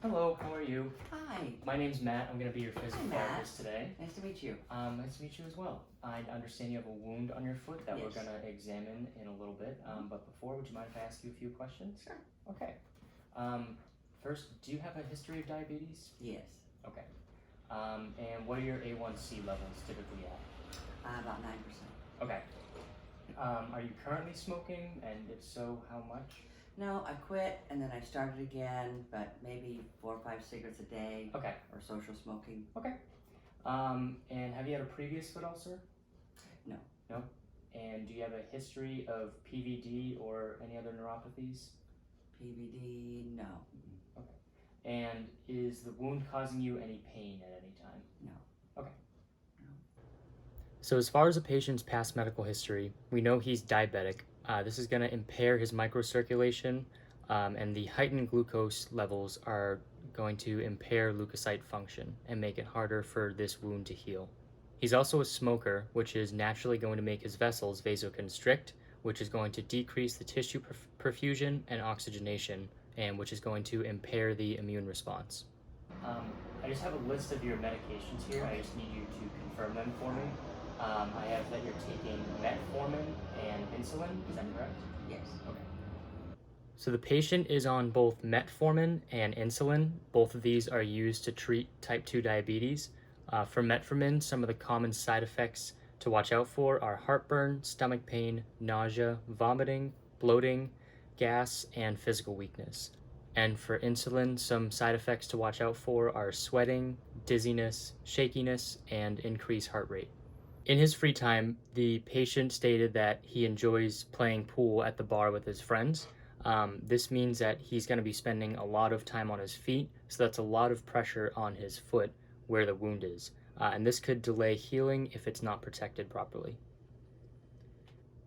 Hello, how are you? Hi. My name's Matt. I'm going to be your physical Matt. therapist today. Nice to meet you. Nice to meet you as well. I understand you have a wound on your foot that we're Yes. going to examine in a little bit. But before, would you mind if I ask you a few questions? Sure. Okay. First, do you have a history of diabetes? Yes. Okay. And what are your A1C levels typically at? About 9%. Okay. Are you currently smoking? And if so, how much? No, I quit and then I started again, but maybe 4 or 5 cigarettes a day. Okay. Or social smoking. Okay. And have you had a previous foot ulcer? No. No? And do you have a history of PVD or any other neuropathies? PVD, no. Okay. And is the wound causing you any pain at any time? No. Okay. No. So as far as a patient's past medical history, we know he's diabetic. This is going to impair his microcirculation, and the heightened glucose levels are going to impair leukocyte function and make it harder for this wound to heal. He's also a smoker, which is naturally going to make his vessels vasoconstrict, which is going to decrease the tissue perfusion and oxygenation, and which is going to impair the immune response. I just have a list of your medications here. I just need you to confirm them for me. I have that you're taking metformin and insulin. Is that correct? Yes. Okay. So the patient is on both metformin and insulin. Both of these are used to treat type 2 diabetes. For metformin, some of the common side effects to watch out for are heartburn, stomach pain, nausea, vomiting, bloating, gas, and physical weakness. And for insulin, some side effects to watch out for are sweating, dizziness, shakiness, and increased heart rate. In his free time, the patient stated that he enjoys playing pool at the bar with his friends. This means that he's going to be spending a lot of time on his feet, so that's a lot of pressure on his foot where the wound is. And this could delay healing if it's not protected properly.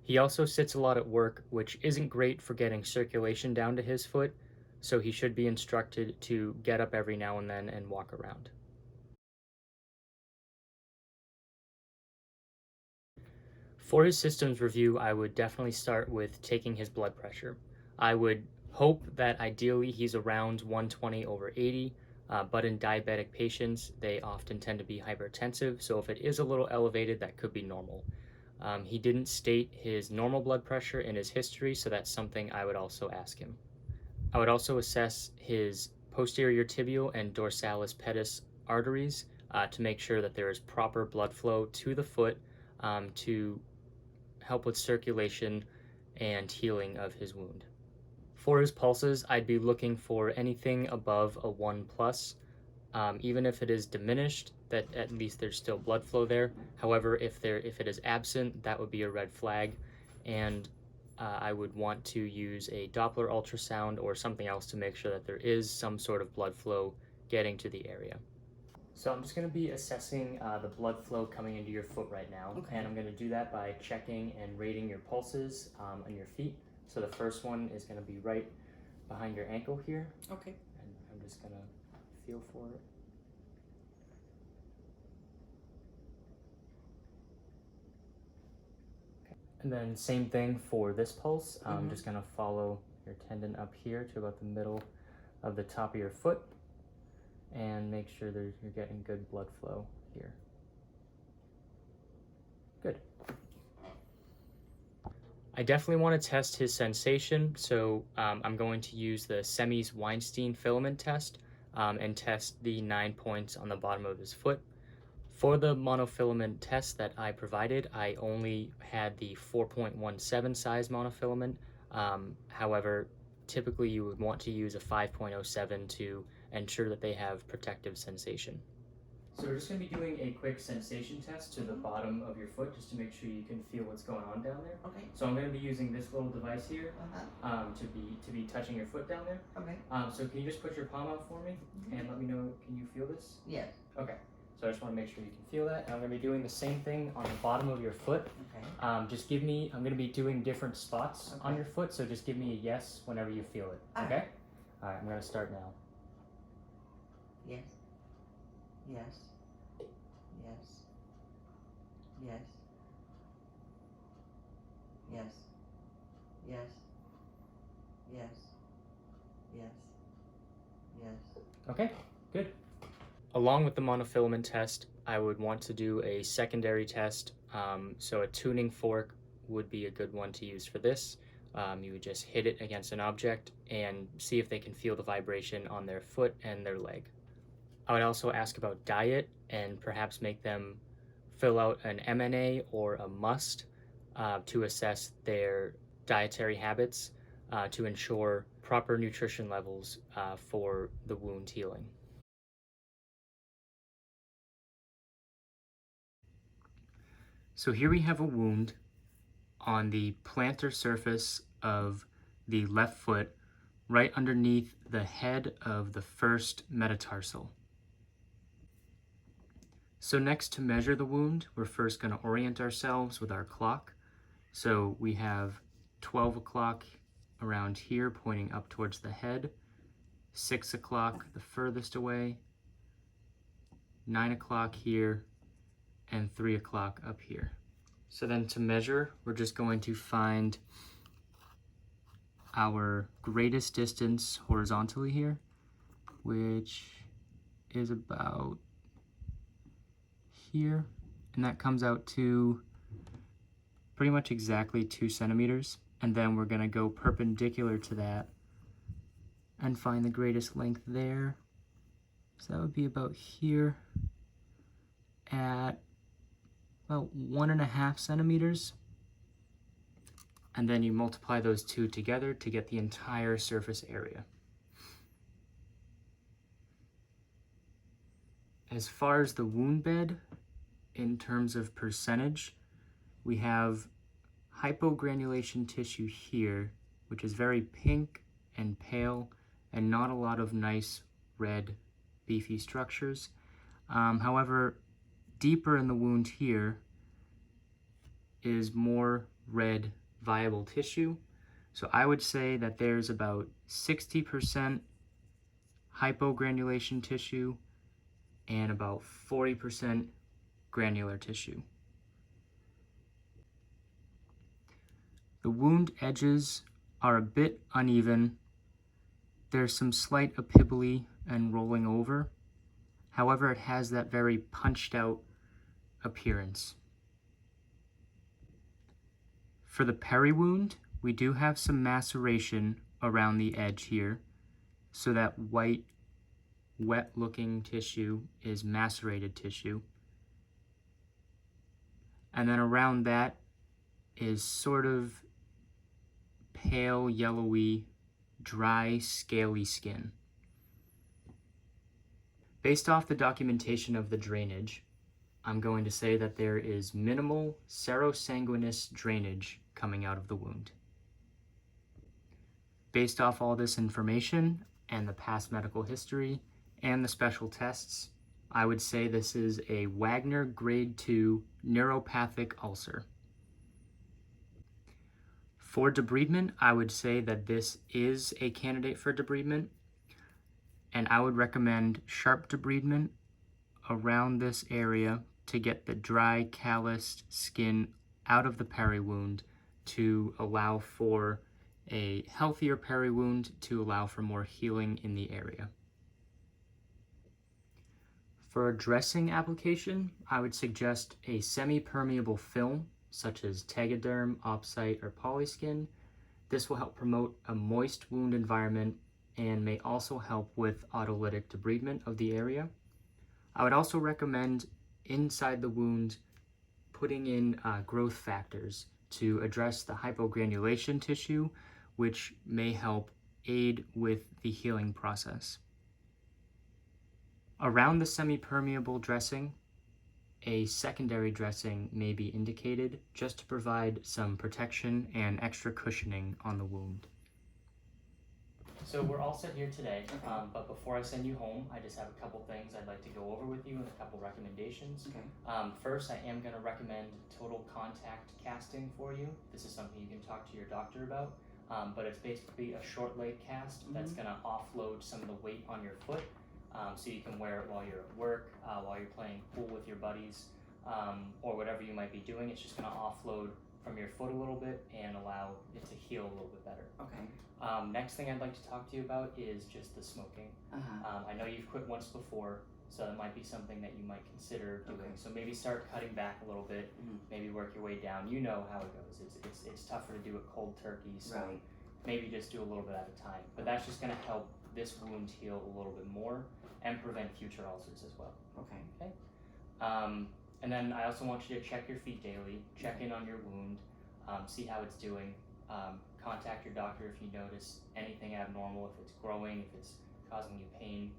He also sits a lot at work, which isn't great for getting circulation down to his foot, so he should be instructed to get up every now and then and walk around. For his systems review, I would definitely start with taking his blood pressure. I would hope that ideally he's around 120 over 80, but in diabetic patients, they often tend to be hypertensive, so if it is a little elevated, that could be normal. He didn't state his normal blood pressure in his history, so that's something I would also ask him. I would also assess his posterior tibial and dorsalis pedis arteries to make sure that there is proper blood flow to the foot to help with circulation and healing of his wound. For his pulses, I'd be looking for anything above a 1 plus. Even if it is diminished, that at least there's still blood flow there. However, if it is absent, that would be a red flag, and I would want to use a Doppler ultrasound or something else to make sure that there is some sort of blood flow getting to the area. So I'm just going to be assessing the blood flow coming into your foot right now, and I'm going to do that by checking and rating your pulses on your feet. So the first one is going to be right behind your ankle here. Okay. And I'm just going to feel for it. Okay. And then same thing for this pulse. I'm just going to follow your tendon up here to about the middle of the top of your foot and make sure that you're getting good blood flow here. Good. I definitely want to test his sensation, so I'm going to use the Semes-Weinstein filament test and test the 9 points on the bottom of his foot. For the monofilament test that I provided, I only had the 4.17 size monofilament. However, typically you would want to use a 5.07 to ensure that they have protective sensation. So we're just going to be doing a quick sensation test to the bottom of your foot just to make sure you can feel what's going on down there. Okay. So I'm going to be using this little device here to be touching your foot down there. Okay. So can you just put your palm out for me and let me know, can you feel this? Yes. Okay. So I just want to make sure you can feel that. And I'm going to be doing the same thing on the bottom of your foot. Okay. I'm going to be doing different spots on your foot, so just give me a yes whenever you feel it. Okay? All right, I'm going to start now. Yes. Yes. Yes. Yes. Yes. Yes. Yes. Yes. Yes. Okay, good. Along with the monofilament test, I would want to do a secondary test. So a tuning fork would be a good one to use for this. You would just hit it against an object and see if they can feel the vibration on their foot and their leg. I would also ask about diet and perhaps make them fill out an MNA or a must to assess their dietary habits to ensure proper nutrition levels for the wound healing. So here we have a wound on the plantar surface of the left foot, right underneath the head of the first metatarsal. So next, to measure the wound, we're first going to orient ourselves with our clock. So we have 12 o'clock around here pointing up towards the head, 6 o'clock the furthest away, 9 o'clock here, and 3 o'clock up here. So then to measure, we're just going to find our greatest distance horizontally here, which is about here, and that comes out to pretty much exactly 2 centimeters. And then we're going to go perpendicular to that and find the greatest length there. So that would be about here at about 1.5 centimeters. And then you multiply those two together to get the entire surface area. As far as the wound bed, in terms of percentage, we have hypogranulation tissue here, which is very pink and pale and not a lot of nice red beefy structures. However, deeper in the wound here is more red viable tissue. So I would say that there's about 60% hypogranulation tissue and about 40% granular tissue. The wound edges are a bit uneven. There's some slight epibole and rolling over. However, it has that very punched out appearance. For the peri-wound, we do have some maceration around the edge here, so that white, wet-looking tissue is macerated tissue. And then around that is sort of pale, yellowy, dry, scaly skin. Based off the documentation of the drainage, I'm going to say that there is minimal serosanguinous drainage coming out of the wound. Based off all this information and the past medical history and the special tests, I would say this is a Wagner grade 2 neuropathic ulcer. For debridement, I would say that this is a candidate for debridement, and I would recommend sharp debridement around this area to get the dry, calloused skin out of the peri-wound to allow for a healthier peri-wound to allow for more healing in the area. For a dressing application, I would suggest a semi-permeable film such as Tegaderm, Opsite, or Polyskin. This will help promote a moist wound environment and may also help with autolytic debridement of the area. I would also recommend inside the wound putting in growth factors to address the hypogranulation tissue, which may help aid with the healing process. Around the semi-permeable dressing, a secondary dressing may be indicated just to provide some protection and extra cushioning on the wound. So we're all set here today, but before I send you home, I just have a couple things I'd like to go over with you and a couple recommendations. Okay. First, I am going to recommend total contact casting for you. This is something you can talk to your doctor about, but it's basically a short leg cast that's going to offload some of the weight on your foot, so you can wear it while you're at work, while you're playing pool with your buddies, or whatever you might be doing. It's just going to offload from your foot a little bit and allow it to heal a little bit better. Okay. Next thing I'd like to talk to you about is just the smoking. Uh-huh. I know you've quit once before, so it might be something that you might consider doing. Okay. So maybe start cutting back a little bit, maybe work your way down. You know how it goes. It's tougher to do it cold turkey, so Right. maybe just do a little bit at a time. But that's just going to help this wound heal a little bit more and prevent future ulcers as well. Okay. And then I also want you to check your feet daily, check in on your wound, see how it's doing. Contact your doctor if you notice anything abnormal, if it's growing, if it's causing you pain.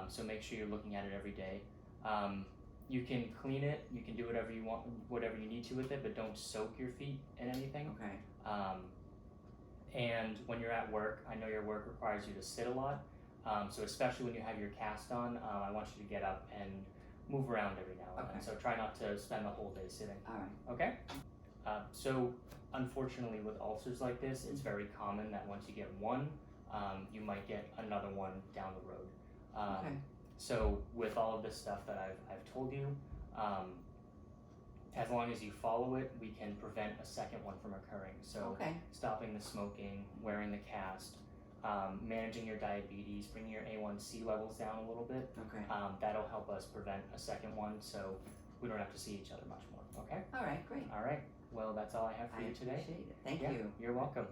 So make sure you're looking at it every day. You can clean it, you can do whatever you want, whatever you need to with it, but don't soak your feet in anything. Okay. And when you're at work, I know your work requires you to sit a lot. So especially when you have your cast on, I want you to get up and move around every now and then. So try not to spend the whole day sitting. All right. Okay? So unfortunately with ulcers like this, it's very common that once you get one, you might get another one down the road. Okay. So with all of this stuff that I've told you, as long as you follow it, we can prevent a second one from occurring. So stopping the smoking, wearing the cast, managing your diabetes, bringing your A1C levels down a little bit. Okay. That'll help us prevent a second one, so we don't have to see each other much more. Okay? All right, great. All right. Well, that's all I have for I you today. appreciate it. Thank Yeah, you. You're welcome.